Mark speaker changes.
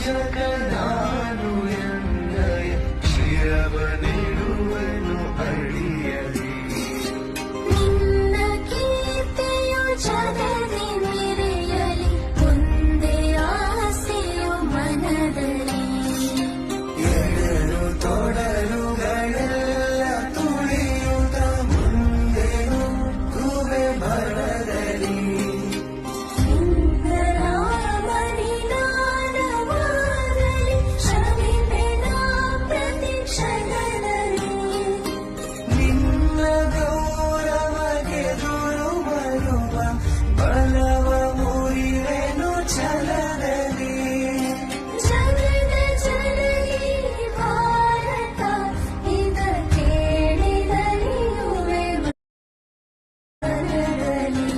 Speaker 1: ರಕ್ಷಕ ನಾನು ಎಂದಯ ಶಿರವನಿಡುವೆನು ಅಡಿಯಲಿ.
Speaker 2: ನಿನ್ನ ಕೀರ್ತಿಯು ಜಗದಿ ಮೆರೆಯಲಿ, ಒಂದೇ ಆಸೆಯು ಮನದಲ್ಲಿ.
Speaker 1: ಎಡರು ತೊಡರುಗಳೆಲ್ಲ ತುಳಿಯುತ್ತ ಮುಂದೆ ನುಗ್ಗುವೆ ಭರದಲ್ಲಿ.
Speaker 2: ಇಂದ್ರರಾಮನಿದಾನವಾಗಲಿ, ಶ್ರಮಿಪೆನ ಪ್ರತಿಕ್ಷಣದಲ್ಲಿ.
Speaker 1: ನಿನ್ನ ಗೌರವಗೆದುರು ಬರುವ ಬಲವ ಮುರಿವೆನು ಛಲದಲ್ಲಿ.
Speaker 2: ಜಗದ ಜನನಿ ಭಾರತ, ಇದ ಕೇಳಿದರಿಯುವೆ ಮನದಲ್ಲಿ.